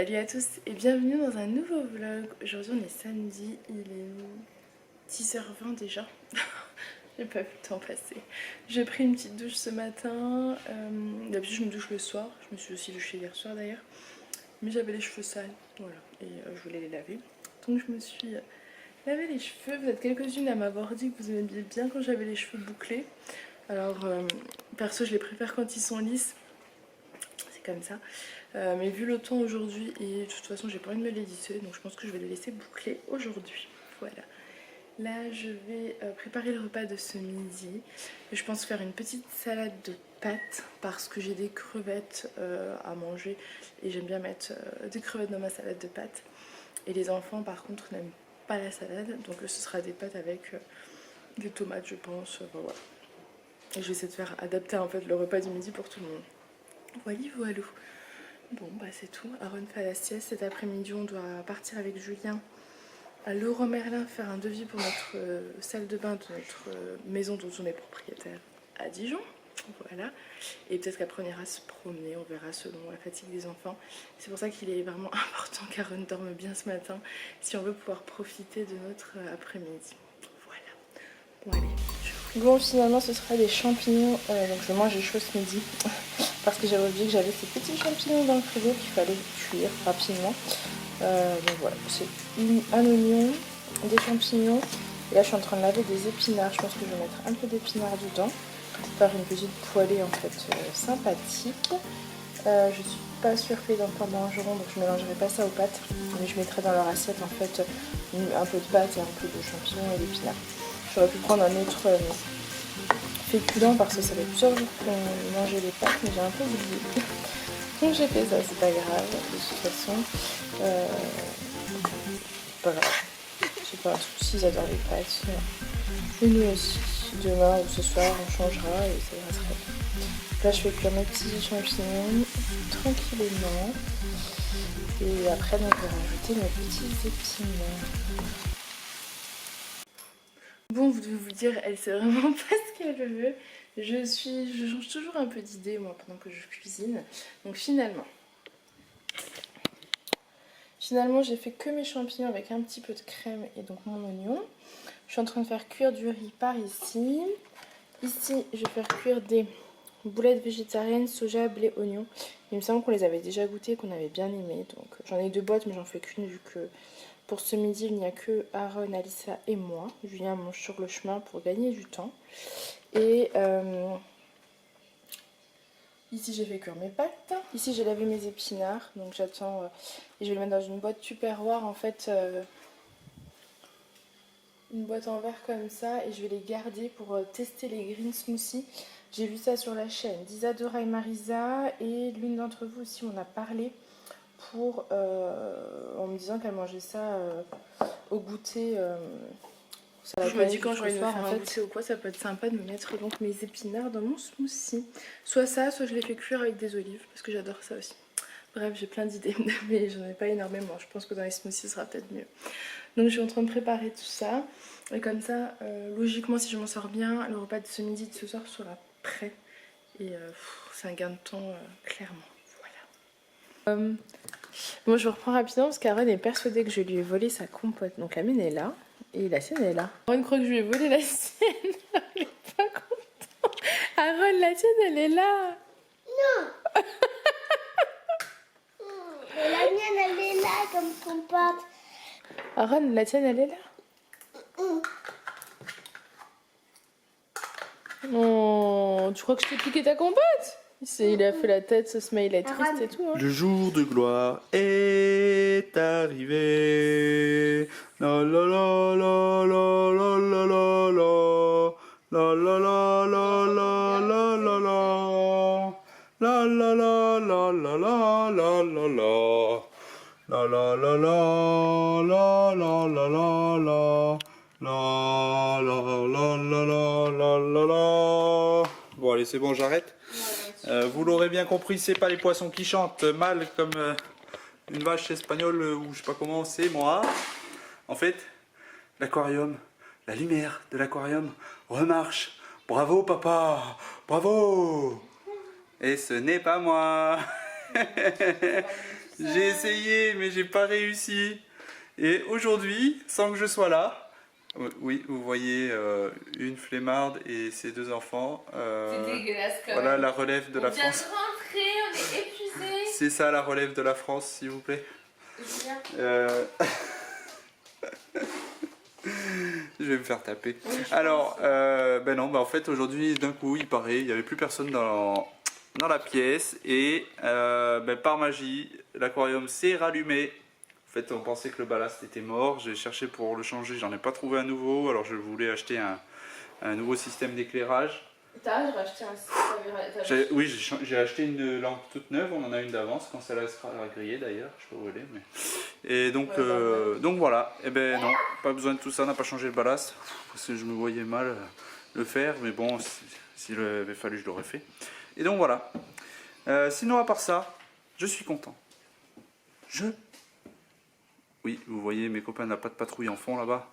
Salut à tous et bienvenue dans un nouveau vlog. Aujourd'hui on est samedi, il est 10h20 déjà. J'ai pas vu le temps passer. J'ai pris une petite douche ce matin. D'habitude je me douche le soir. Je me suis aussi douchée hier soir d'ailleurs. Mais j'avais les cheveux sales, voilà. Et je voulais les laver. Donc je me suis lavé les cheveux. Vous êtes quelques-unes à m'avoir dit que vous aimiez bien quand j'avais les cheveux bouclés. Alors perso je les préfère quand ils sont lisses. C'est comme ça. Mais vu le temps aujourd'hui et de toute façon j'ai pas envie de me les lisser, donc je pense que je vais les laisser boucler aujourd'hui. Voilà. Là je vais préparer le repas de ce midi. Je pense faire une petite salade de pâtes parce que j'ai des crevettes à manger et j'aime bien mettre des crevettes dans ma salade de pâtes. Et les enfants par contre n'aiment pas la salade, donc ce sera des pâtes avec des tomates je pense. Voilà. Et je vais essayer de faire adapter en fait le repas du midi pour tout le monde. Voilà, voilà. Bon bah c'est tout, Aaron fait la sieste. Cet après-midi on doit partir avec Julien à Leroy Merlin faire un devis pour notre salle de bain de notre maison dont on est propriétaire à Dijon. Voilà. Et peut-être qu'après on ira se promener, on verra selon la fatigue des enfants. C'est pour ça qu'il est vraiment important qu'Aaron dorme bien ce matin si on veut pouvoir profiter de notre après-midi. Voilà. Bon allez. Bon finalement ce sera des champignons, donc je mange les choses ce midi. Parce que j'avais oublié que j'avais ces petits champignons dans le frigo qu'il fallait cuire rapidement. Donc voilà, c'est un oignon, des champignons. Et là je suis en train de laver des épinards. Je pense que je vais mettre un peu d'épinards dedans. Faire une petite poêlée en fait sympathique. Je suis pas sûre que les enfants mangeront, donc je mélangerai pas ça aux pâtes. Mais je mettrai dans leur assiette en fait un peu de pâtes et un peu de champignons et d'épinards. J'aurais pu prendre un autre féculent parce que ça fait plusieurs jours qu'on mangeait les pâtes, mais j'ai un peu oublié. Donc j'ai fait ça, c'est pas grave, de toute façon. Pas grave. C'est pas un souci, ils adorent les pâtes. Et nous aussi. Demain ou ce soir, on changera et ça ira très bien. Là, je fais cuire mes petits champignons tranquillement. Et après, donc, je vais rajouter mes petits épinards. Bon, vous devez vous dire, elle sait vraiment pas ce qu'elle veut. Je change toujours un peu d'idée, moi, pendant que je cuisine. Donc finalement, j'ai fait que mes champignons avec un petit peu de crème et donc mon oignon. Je suis en train de faire cuire du riz par ici. Ici, je vais faire cuire des boulettes végétariennes, soja, blé, oignon. Il me semble qu'on les avait déjà goûtées, qu'on avait bien aimé. Donc j'en ai 2 boîtes, mais j'en fais qu'une vu que pour ce midi, il n'y a que Aaron, Alissa et moi. Julien mange sur le chemin pour gagner du temps. Et ici, j'ai fait cuire mes pâtes. Ici, j'ai lavé mes épinards. Donc j'attends. Et je vais les mettre dans une boîte Tupperware en fait. Une boîte en verre comme ça. Et je vais les garder pour tester les green smoothies. J'ai vu ça sur la chaîne d'Isadora et Marisa. Et l'une d'entre vous aussi m'en a parlé. En me disant qu'elle mangeait ça au goûter. Je me dis quand j'aurai faire un goûter ou quoi, ça peut être sympa de me mettre donc mes épinards dans mon smoothie. Soit ça, soit je les fais cuire avec des olives parce que j'adore ça aussi. Bref, j'ai plein d'idées, mais j'en ai pas énormément. Je pense que dans les smoothies, ce sera peut-être mieux. Donc je suis en train de préparer tout ça. Et comme ça, logiquement, si je m'en sors bien, le repas de ce midi de ce soir sera prêt. Et c'est un gain de temps, clairement. Voilà. Bon, je reprends rapidement parce qu'Aaron est persuadé que je lui ai volé sa compote. Donc la mienne est là et la sienne est là. Aaron croit que je lui ai volé la sienne. Il est pas content. Aaron, la tienne elle est là. Non. La mienne elle est là comme compote. Aaron, la tienne elle est là. Oh, tu crois que je t'ai piqué ta compote? Il a fait la tête, ce smiley triste et tout. Hein. Le jour de gloire est arrivé. La la la la la la la la la. La la la la la la la la. La la la la la la la la la. La la la la la la la la la. La la la la la la la. Bon allez c'est bon j'arrête. Vous l'aurez bien compris, c'est pas les poissons qui chantent mal comme une vache espagnole ou je sais pas comment c'est moi. En fait, l'aquarium, la lumière de l'aquarium remarche. Bravo papa, bravo. Et ce n'est pas moi. J'ai essayé, mais j'ai pas réussi. Et aujourd'hui, sans que je sois là, oui, vous voyez une flemmarde et ses 2 enfants. C'est dégueulasse quand Voilà même. la relève de la On vient France. de rentrer, on est épuisés. C'est ça la relève de la France, s'il vous plaît. Julien. Je vais me faire taper. Oui, je Alors, ben non, ben en fait aujourd'hui d'un coup il paraît, il n'y avait plus personne dans la pièce et ben, par magie l'aquarium s'est rallumé. En fait on pensait que le ballast était mort, j'ai cherché pour le changer, j'en ai pas trouvé un nouveau, alors je voulais acheter un nouveau système d'éclairage. T'as racheté un site. Oui, j'ai acheté une lampe toute neuve, on en a une d'avance quand celle-là sera grillée d'ailleurs, je sais pas où elle est. Mais... Et donc, donc voilà, et ben non, pas besoin de tout ça, on n'a pas changé le ballast, parce que je me voyais mal le faire, mais bon, s'il avait fallu, je l'aurais fait. Et donc voilà. Sinon, à part ça, je suis content. Oui, vous voyez, mes copains de la patte patrouille en fond là-bas.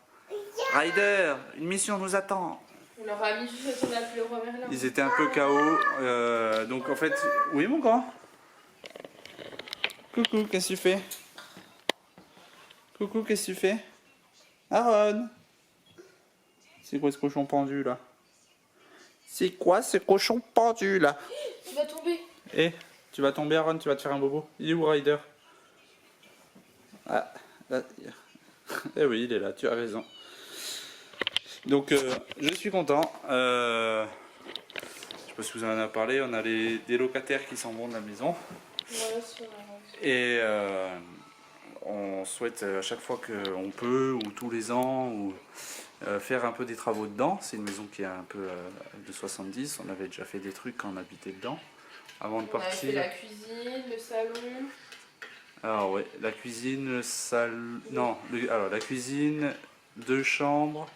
Ryder, une mission nous attend. On leur a mis juste on a appelé le roi Merlin. Ils étaient un peu KO, donc en fait... Oui mon grand. Coucou, qu'est-ce que tu fais? Coucou, qu'est-ce que tu fais? Aaron. C'est quoi ce cochon pendu là? C'est quoi ce cochon pendu là? Tu vas tomber. Eh, tu vas tomber Aaron, tu vas te faire un bobo. Il est où Ryder? Ah, là... Eh oui, il est là, tu as raison. Donc je suis content. Je sais pas si vous en avez parlé, on a des locataires qui s'en vont de la maison. Voilà, Et on souhaite à chaque fois qu'on peut, ou tous les ans, ou faire un peu des travaux dedans. C'est une maison qui est un peu de 70. On avait déjà fait des trucs quand on habitait dedans. Avant de on avait fait partir. la cuisine, le salon. Alors ouais, la cuisine, le salon... Non, alors la cuisine, 2 chambres.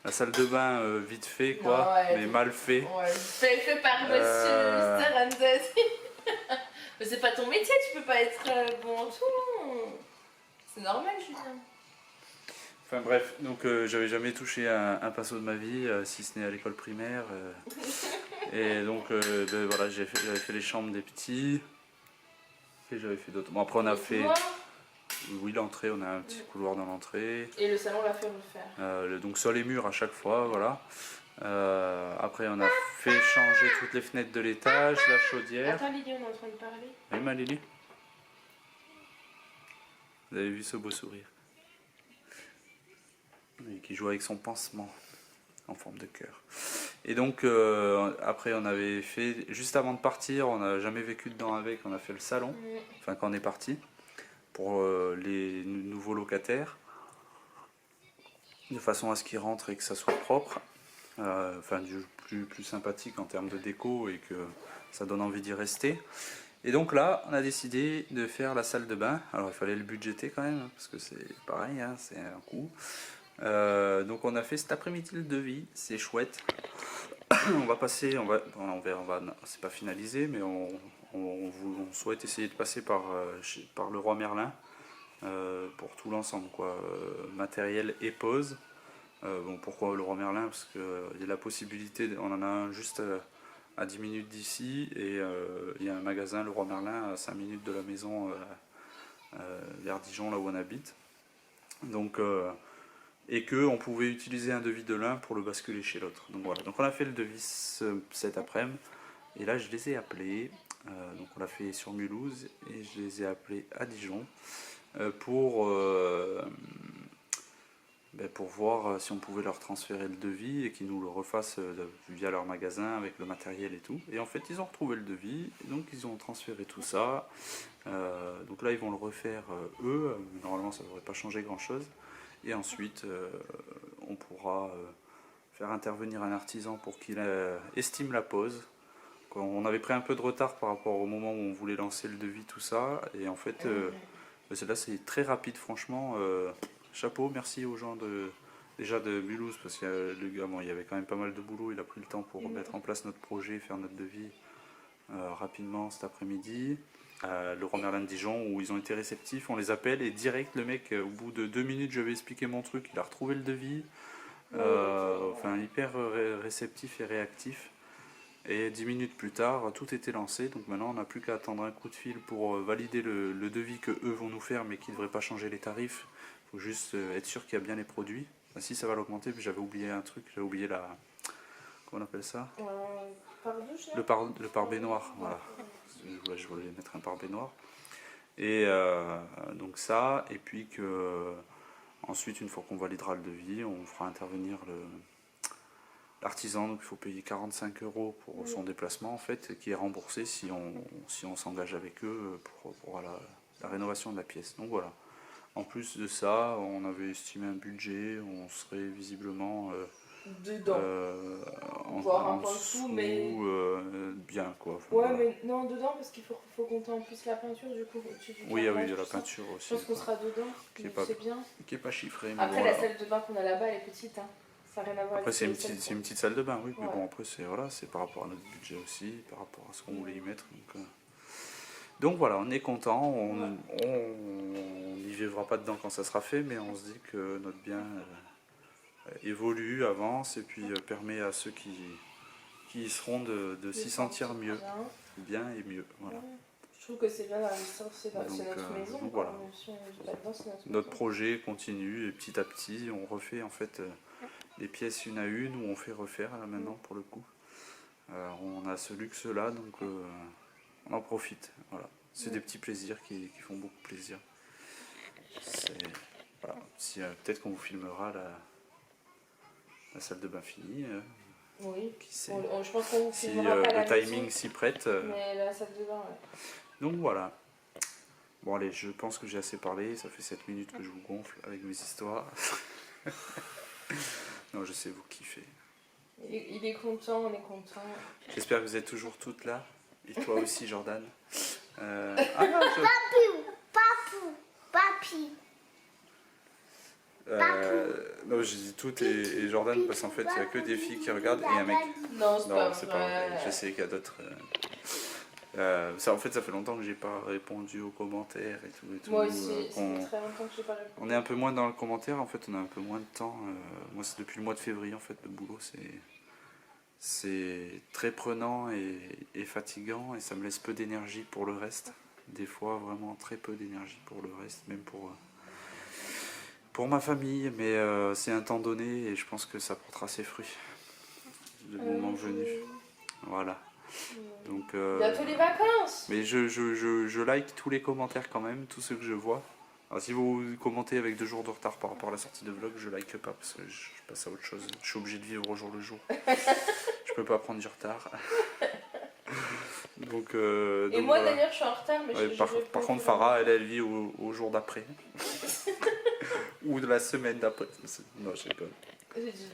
La salle de bain vite fait quoi, Non, ouais, mais mal fait. Ouais, fait par monsieur Mr. Anzati. Mais c'est pas ton métier, tu peux pas être bon en tout, non. C'est normal, Julien. Enfin bref, donc j'avais jamais touché un pinceau de ma vie, si ce n'est à l'école primaire. Et donc ben, voilà, j'avais fait les chambres des petits. Et j'avais fait d'autres. Bon après on a fait... Oui, l'entrée, on a un petit couloir dans l'entrée. Et le salon, on l'a fait refaire. Donc sur les murs à chaque fois, voilà. Après on a fait changer toutes les fenêtres de l'étage, la chaudière. Attends Lily, on est en train de parler. Oui ma Lily. Vous avez vu ce beau sourire? Et qui joue avec son pansement en forme de cœur. Et donc après on avait fait, juste avant de partir, on n'a jamais vécu dedans avec, on a fait le salon, enfin quand on est parti, pour les nouveaux locataires, de façon à ce qu'ils rentrent et que ça soit propre, enfin plus sympathique en termes de déco et que ça donne envie d'y rester. Et donc là, on a décidé de faire la salle de bain. Alors il fallait le budgéter quand même, parce que c'est pareil, hein, c'est un coût. Donc on a fait cet après-midi le devis, c'est chouette. On va passer, c'est pas finalisé, mais on souhaite essayer de passer par le roi Merlin pour tout l'ensemble, quoi, matériel et pose. Bon, pourquoi le roi Merlin? Parce qu'il y a la possibilité, on en a un juste à 10 minutes d'ici, et il y a un magasin, le roi Merlin, à 5 minutes de la maison, vers Dijon, là où on habite. Donc et qu'on pouvait utiliser un devis de l'un pour le basculer chez l'autre. Donc voilà, donc on a fait le devis cet après-midi, et là je les ai appelés, donc on l'a fait sur Mulhouse, et je les ai appelés à Dijon, pour voir si on pouvait leur transférer le devis, et qu'ils nous le refassent via leur magasin, avec le matériel et tout. Et en fait ils ont retrouvé le devis, et donc ils ont transféré tout ça, donc là ils vont le refaire eux, normalement ça ne devrait pas changer grand chose. Et ensuite, on pourra faire intervenir un artisan pour qu'il estime la pose. On avait pris un peu de retard par rapport au moment où on voulait lancer le devis, tout ça. Et en fait, là c'est très rapide, franchement. Chapeau, merci aux gens déjà de Mulhouse, parce que le gars, bon, il y avait quand même pas mal de boulot. Il a pris le temps pour mettre en place notre projet, faire notre devis rapidement cet après-midi. Le roi Merlin de Dijon, où ils ont été réceptifs, on les appelle et direct le mec, au bout de 2 minutes je vais expliquer mon truc, il a retrouvé le devis, enfin hyper réceptif et réactif, Et 10 minutes plus tard, tout était lancé. Donc maintenant, on n'a plus qu'à attendre un coup de fil pour valider le devis que eux vont nous faire, mais qui ne devrait pas changer les tarifs. Il faut juste être sûr qu'il y a bien les produits. Ah, si, ça va l'augmenter, puis j'avais oublié un truc. J'avais oublié la... Comment on appelle ça? Pare-douche, Le pare-baignoire, voilà. Je voulais mettre un pare-baignoire. Et donc ça, et puis que... Ensuite, une fois qu'on validera le devis, on fera intervenir l'artisan. Donc il faut payer 45 € pour son déplacement, en fait, qui est remboursé si on s'engage avec eux pour la rénovation de la pièce. Donc voilà. En plus de ça, on avait estimé un budget, on serait visiblement dedans. Voire un peu en dessous, mais... bien quoi. Enfin, ouais, voilà. mais non, dedans, parce qu'il faut compter en plus la peinture, du coup. Oui, oui, il y a la peinture aussi. Je pense qu'on sera dedans, c'est bien. Qui n'est pas chiffré. Mais après, voilà. la salle de bain qu'on a là-bas, elle est petite, hein. Ça n'a rien à voir après, avec c'est une petite salle de bain, oui. Ouais. Mais bon, après, c'est par rapport à notre budget aussi, par rapport à ce qu'on voulait y mettre. Donc voilà, on est content, on n'y vivra pas dedans quand ça sera fait, mais on se dit que notre bien évolue, avance, et puis permet à ceux qui y seront de s'y sentir mieux, bien et mieux. Voilà. Je trouve que c'est bien d'investir, c'est notre maison. Donc voilà. Là-dedans, c'est Notre projet continue, et petit à petit, on refait en fait les pièces une à une, ou on fait refaire là, maintenant pour le coup. On a ce luxe-là, donc on en profite. Voilà. C'est des petits plaisirs qui font beaucoup plaisir. Voilà. Si, peut-être qu'on vous filmera la salle de bain finie. Oui. Qui sait. Je pense qu'on vous Si filmera pas la le timing s'y prête. Mais la salle de bain, ouais. Donc voilà. Bon allez, je pense que j'ai assez parlé. Ça fait 7 minutes que je vous gonfle avec mes histoires. Non, je sais, vous kiffez. Il est content, on est content. J'espère que vous êtes toujours toutes là. Et toi aussi, Jordan. Papi. Non, j'ai dit toutes et Jordan parce qu'en fait, il n'y a que des filles qui regardent et un mec. Non, c'est pas vrai. Je sais qu'il y a d'autres. En fait, ça fait longtemps que j'ai pas répondu aux commentaires et tout. Moi aussi, ça fait très longtemps que j'ai pas répondu. On est un peu moins dans le commentaire, en fait, on a un peu moins de temps. Moi, c'est depuis le mois de février, en fait, le boulot, c'est très prenant et fatigant, et ça me laisse peu d'énergie pour le reste. Des fois, vraiment très peu d'énergie pour le reste, même pour ma famille, mais c'est un temps donné, et je pense que ça portera ses fruits le moment venu. Voilà. Donc, bientôt les vacances. Mais je like tous les commentaires quand même, tous ceux que je vois. Alors si vous commentez avec 2 jours de retard par rapport à la sortie de vlog, je like pas parce que je passe à autre chose. Je suis obligé de vivre au jour le jour. Je peux pas prendre du retard. Donc moi voilà. d'ailleurs je suis en retard, mais ouais, par contre Farah elle vit au jour d'après. Ou de la semaine d'après. Non, je rigole.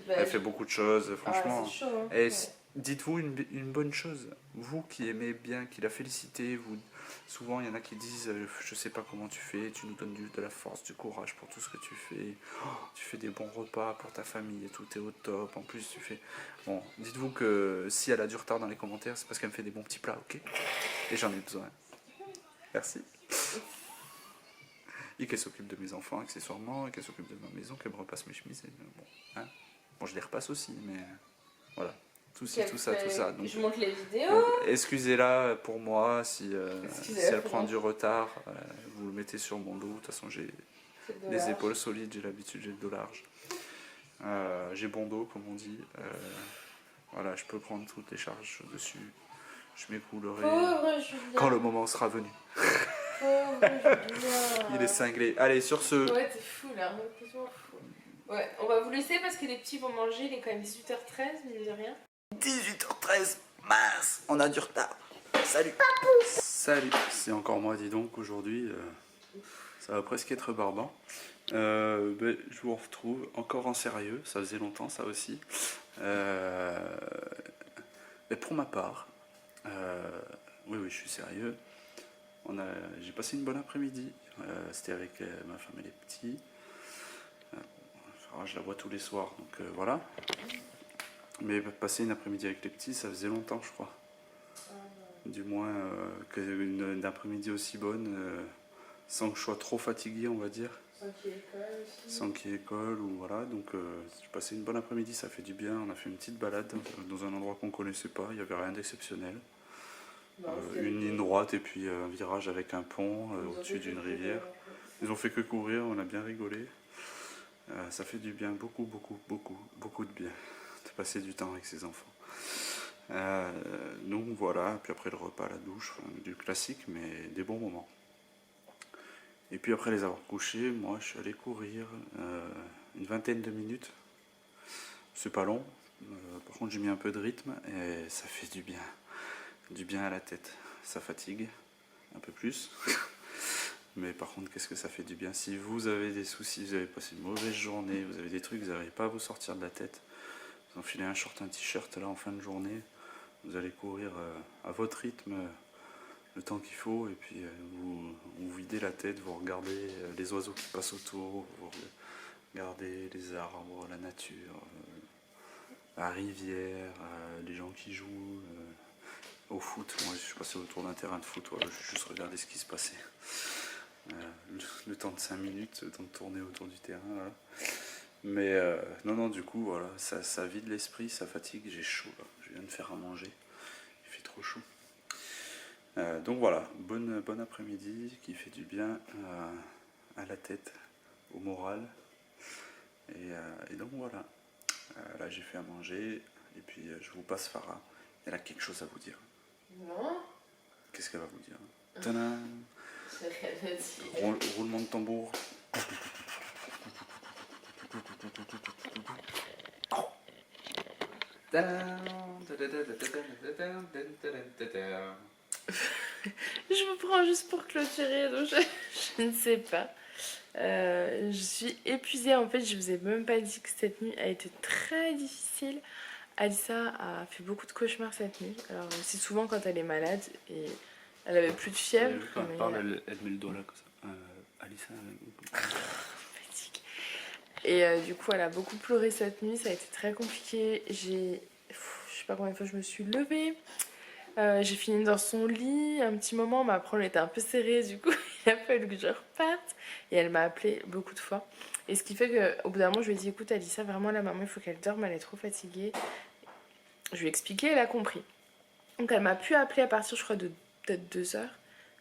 Elle fait beaucoup de choses, franchement. C'est chaud, hein. Et dites-vous une bonne chose, vous qui aimez bien, qui la félicitez, souvent il y en a qui disent je sais pas comment tu fais, tu nous donnes de la force, du courage pour tout ce que tu fais, tu fais des bons repas pour ta famille et tout est au top, en plus tu fais... Bon, dites-vous que si elle a du retard dans les commentaires, c'est parce qu'elle me fait des bons petits plats, ok? Et j'en ai besoin. Merci. Et qu'elle s'occupe de mes enfants accessoirement, et qu'elle s'occupe de ma maison, qu'elle me repasse mes chemises, et bon, je les repasse aussi, mais voilà. Tout ça. Donc, je monte les vidéos. Excusez-la pour moi si elle prend du retard. Vous le mettez sur mon dos. De toute façon, j'ai les épaules solides, j'ai l'habitude, j'ai le dos large. J'ai bon dos, comme on dit. Voilà, je peux prendre toutes les charges dessus. Je m'écoulerai quand le moment sera venu. Il est cinglé. Allez, sur ce... Ouais, t'es fou là. Ouais, on va vous laisser parce que les petits vont manger. Il est quand même 18h13, mine de rien. 18h13, mince, on a du retard. Salut. Papou. Salut. C'est encore moi, dis donc, aujourd'hui. Ça va presque être barbant. Je vous retrouve encore en sérieux. Ça faisait longtemps, ça aussi. Mais pour ma part, oui, je suis sérieux. J'ai passé une bonne après-midi. C'était avec ma femme et les petits. Je la vois tous les soirs, donc voilà. Mais passer une après-midi avec les petits, ça faisait longtemps, je crois. Du moins, qu'une après-midi aussi bonne, sans que je sois trop fatigué, on va dire. Sans qu'il y ait école aussi. Sans qu'il y ait école, ou voilà. Donc j'ai passé une bonne après-midi, ça fait du bien. On a fait une petite balade dans un endroit qu'on connaissait pas, il n'y avait rien d'exceptionnel. Une ligne droite et puis un virage avec un pont au-dessus d'une rivière. Ils ont fait que courir, on a bien rigolé. Ça fait du bien, beaucoup de bien de passer du temps avec ses enfants. Donc voilà, puis après le repas, la douche, du classique, mais des bons moments. Et puis après les avoir couchés, moi je suis allé courir une vingtaine de minutes. C'est pas long, par contre j'ai mis un peu de rythme et ça fait du bien à la tête. Ça fatigue un peu plus, mais par contre qu'est-ce que ça fait du bien. Si vous avez des soucis, vous avez passé une mauvaise journée, vous avez des trucs, vous n'arrivez pas à vous sortir de la tête, vous enfilez un short, un t-shirt là en fin de journée, vous allez courir à votre rythme le temps qu'il faut, et puis vous videz la tête, vous regardez les oiseaux qui passent autour, vous regardez les arbres, la nature, la rivière, les gens qui jouent au foot. Moi je suis passé autour d'un terrain de foot, voilà, j'ai juste regardé ce qui se passait. Le temps de 5 minutes, le temps de tourner autour du terrain. Voilà. Mais non, du coup, voilà, ça vide l'esprit, ça fatigue, j'ai chaud là. Je viens de faire à manger, il fait trop chaud. Donc voilà, bon après-midi qui fait du bien à la tête, au moral. Et donc voilà, là j'ai fait à manger, et puis je vous passe Farah. Elle a quelque chose à vous dire. Non. Qu'est-ce qu'elle va vous dire? Tadam! Roulement de tambour. Je me prends juste pour clôturer, donc je ne sais pas. Je suis épuisée, en fait je vous ai même pas dit que cette nuit a été très difficile. Alissa a fait beaucoup de cauchemars cette nuit, alors c'est souvent quand elle est malade et elle avait plus de fièvre. Quand elle parle, elle met le doigt là comme ça. Alissa, fatigue. Et du coup elle a beaucoup pleuré cette nuit, ça a été très compliqué. Je sais pas combien de fois je me suis levée. J'ai fini dans son lit un petit moment, mais après on était un peu serrés, du coup il a fallu que je reparte. Et elle m'a appelé beaucoup de fois. Et ce qui fait qu'au bout d'un moment je lui ai dit écoute Alissa, vraiment la maman il faut qu'elle dorme, elle est trop fatiguée. Je lui ai expliqué, elle a compris. Donc elle m'a pu appeler à partir je crois de peut-être 2h,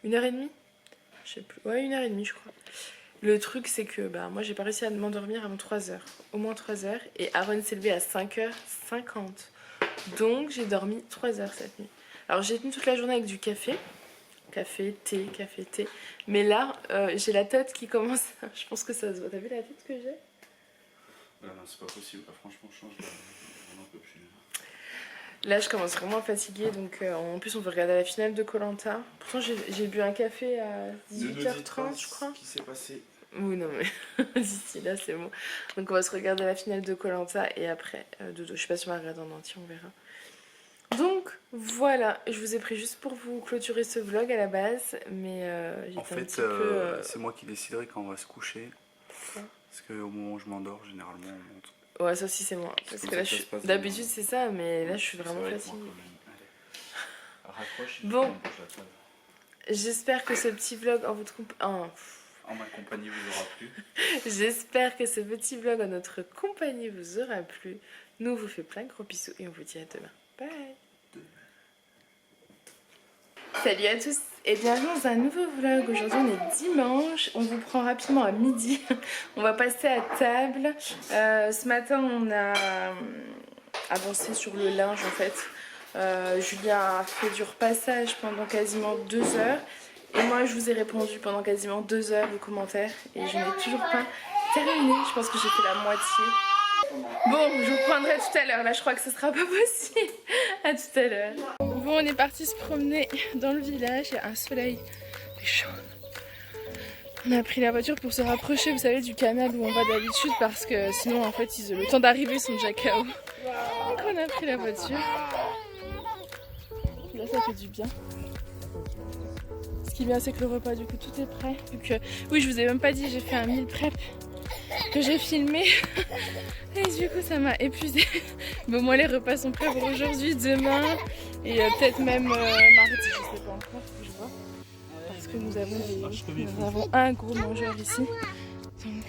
1h30, je sais plus, ouais 1h30 je crois. Le truc c'est que moi j'ai pas réussi à m'endormir avant 3h, au moins 3h, et Aaron s'est levé à 5h50. Donc j'ai dormi 3h cette nuit. Alors j'ai tenu toute la journée avec du café, thé. Mais là, j'ai la tête qui commence. Je pense que ça se voit. T'as vu la tête que j'ai? non, c'est pas possible. Franchement, je change. On n'en peut plus. Là, je commence vraiment à fatiguer. Donc, en plus, on veut regarder la finale de Koh Lanta. Pourtant, j'ai bu un café à 18h30, je crois. Qu'est-ce qui s'est passé? Oui, non, mais d'ici là, c'est bon. Donc, on va se regarder la finale de Koh Lanta et après, dodo. Je sais pas si on va regarder en entier, on verra. Donc voilà, je vous ai pris juste pour vous clôturer ce vlog à la base, mais j'étais en fait, un petit peu... c'est moi qui déciderai quand on va se coucher. Parce qu'au moment où je m'endors, généralement, on monte. Ouais, ça aussi c'est moi. Parce que là, d'habitude c'est ça, mais là je suis vraiment fatiguée. Bon, j'espère que ce petit vlog en votre en ma compagnie vous aura plu. J'espère que ce petit vlog en notre compagnie vous aura plu. Nous on vous fait plein de gros bisous et on vous dit à demain. Bye. Salut à tous et bienvenue dans un nouveau vlog. Aujourd'hui on est dimanche, on vous prend rapidement à midi. On va passer à table. Ce matin on a avancé sur le linge en fait. Julien a fait du repassage pendant quasiment 2 heures. Et moi je vous ai répondu pendant quasiment 2 heures de commentaires. Et je n'ai toujours pas terminé, je pense que j'ai fait la moitié. Bon, je vous reprendrai tout à l'heure, là je crois que ce sera pas possible. À tout à l'heure. Bon, on est parti se promener dans le village, il y a un soleil chaud. On a pris la voiture pour se rapprocher, vous savez, du canal où on va d'habitude parce que sinon en fait le temps d'arriver sont déjà KO. Donc on a pris la voiture. Là ça fait du bien. Ce qui est bien c'est que le repas du coup tout est prêt. Donc, oui je vous ai même pas dit, j'ai fait un meal prep que j'ai filmé. Et du coup ça m'a épuisée. Mais au moins les repas sont prêts pour aujourd'hui, demain et peut-être même mardi, je sais pas encore, faut que je vois. Parce que nous avons un gros mangeur ici. Donc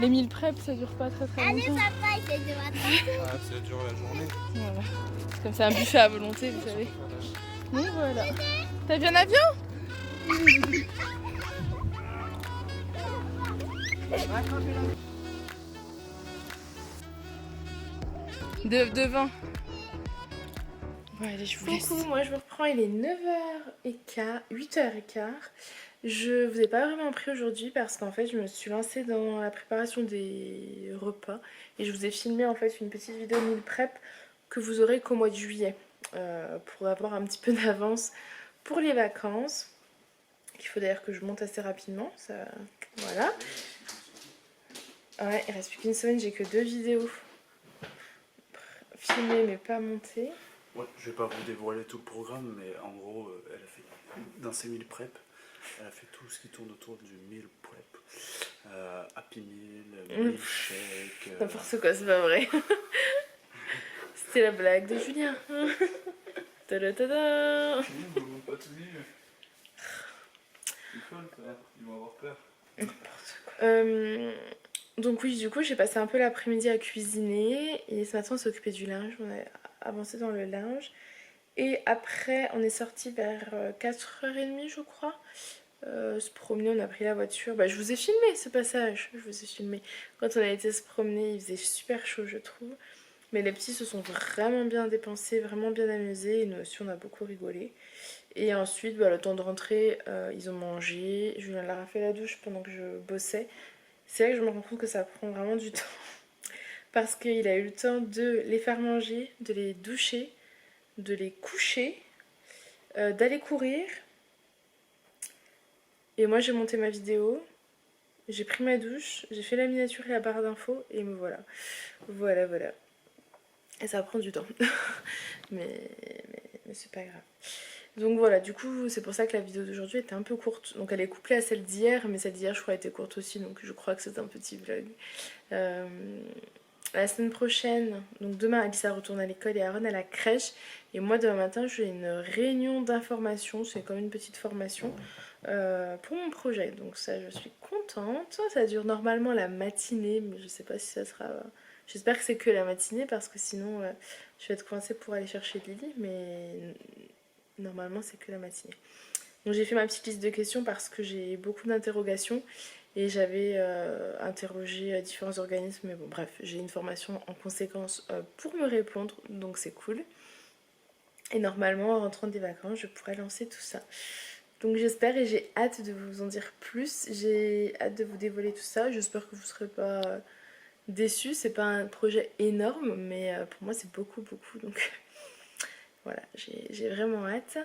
les meal prep ça dure pas très Allez, longtemps. papa, il te doit attendre. Ah, ça dure la journée. Voilà. Comme c'est un buffet à volonté, vous savez. Donc voilà. T'as vu un avion? Devant. Bon allez, je vous laisse. Coucou, moi je vous reprends, il est 9h15, 8h15. Je vous ai pas vraiment pris aujourd'hui parce qu'en fait je me suis lancée dans la préparation des repas et je vous ai filmé en fait une petite vidéo meal prep que vous aurez qu'au mois de juillet pour avoir un petit peu d'avance pour les vacances. Il faut d'ailleurs que je monte assez rapidement, ça voilà. Ouais, il reste plus qu'une semaine, j'ai que 2 vidéos filmées mais pas montées. Ouais, je vais pas vous dévoiler tout le programme, mais en gros, elle a fait dans ses meal prep, elle a fait tout ce qui tourne autour du meal prep. Happy Meal, milkshake. N'importe quoi, c'est pas vrai. C'était la blague de Julien. Tada. Ils vont pas tout dire. Ils vont avoir peur. Donc oui, du coup j'ai passé un peu l'après-midi à cuisiner et ce matin on s'est occupé du linge, on a avancé dans le linge et après on est sorti vers 4h30 je crois, se promener, on a pris la voiture, je vous ai filmé ce passage, je vous ai filmé quand on a été se promener, il faisait super chaud je trouve, mais les petits se sont vraiment bien dépensés, vraiment bien amusés et nous aussi on a beaucoup rigolé. Et ensuite le temps de rentrer ils ont mangé, Julien leur a fait la douche pendant que je bossais. C'est là que je me rends compte que ça prend vraiment du temps. Parce qu'il a eu le temps de les faire manger, de les doucher, de les coucher, d'aller courir. Et moi j'ai monté ma vidéo, j'ai pris ma douche, j'ai fait la miniature et la barre d'infos et me voilà. Voilà. Et ça prend du temps. mais c'est pas grave. Donc voilà, du coup c'est pour ça que la vidéo d'aujourd'hui était un peu courte. Donc elle est couplée à celle d'hier, mais celle d'hier je crois était courte aussi, donc je crois que c'est un petit vlog. La semaine prochaine, donc demain Alissa retourne à l'école et Aaron à la crèche. Et moi demain matin j'ai une réunion d'information, c'est comme une petite formation pour mon projet. Donc ça je suis contente. Ça dure normalement la matinée, mais je sais pas si ça sera... J'espère que c'est que la matinée parce que sinon je vais être coincée pour aller chercher Lily, mais... Normalement c'est que la matinée. Donc j'ai fait ma petite liste de questions parce que j'ai beaucoup d'interrogations et j'avais interrogé différents organismes, mais bon bref, j'ai une formation en conséquence pour me répondre, donc c'est cool. Et normalement en rentrant des vacances je pourrais lancer tout ça. Donc j'espère et j'ai hâte de vous en dire plus, j'ai hâte de vous dévoiler tout ça, j'espère que vous ne serez pas déçus, c'est pas un projet énorme mais pour moi c'est beaucoup donc... Voilà, j'ai vraiment hâte.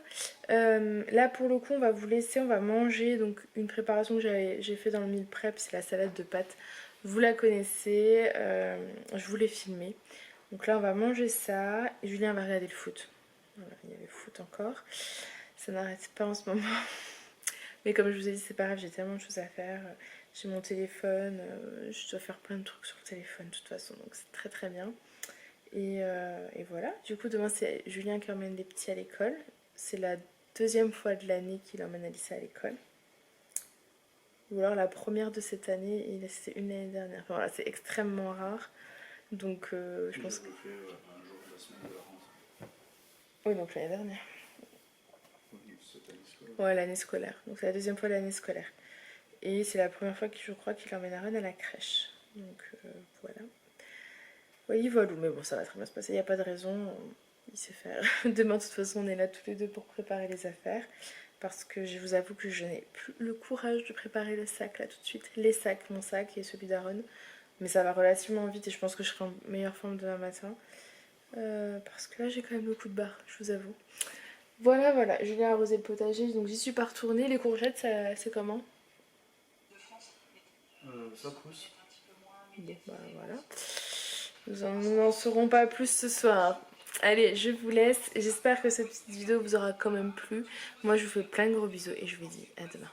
Là pour le coup on va vous laisser, on va manger. Donc une préparation que j'ai fait dans le meal prep, c'est la salade de pâtes. Vous la connaissez, je vous l'ai filmée. Donc là on va manger ça et Julien va regarder le foot. Voilà, il y avait le foot encore. Ça n'arrête pas en ce moment. Mais comme je vous ai dit c'est pas grave, j'ai tellement de choses à faire. J'ai mon téléphone, je dois faire plein de trucs sur le téléphone de toute façon. Donc c'est très bien. Et voilà, du coup demain c'est Julien qui emmène les petits à l'école. C'est la 2e fois de l'année qu'il emmène Alissa à l'école. Ou alors la première de cette année et c'était une l'année dernière. Enfin, voilà, c'est extrêmement rare. Donc je pense que... un jour de la semaine de la rentrée. Oui, donc l'année dernière. Cette année scolaire. Ouais, l'année scolaire. Donc c'est la 2e fois de l'année scolaire. Et c'est la première fois que je crois qu'il emmène Aaron à la crèche. Donc voilà. Oui, voilà, mais bon, ça va très bien se passer, il n'y a pas de raison, il sait faire. Demain, de toute façon, on est là tous les deux pour préparer les affaires, parce que je vous avoue que je n'ai plus le courage de préparer le sac, là, tout de suite. Les sacs, mon sac et celui d'Aaron, mais ça va relativement vite et je pense que je serai en meilleure forme demain matin, parce que là, j'ai quand même le coup de barre, je vous avoue. Voilà, Julien a arrosé le potager, donc j'y suis pas retournée. Les courgettes, c'est comment? Ça pousse. Bon, voilà. Nous n'en saurons pas plus ce soir. Allez, je vous laisse. J'espère que cette petite vidéo vous aura quand même plu. Moi, je vous fais plein de gros bisous et je vous dis à demain.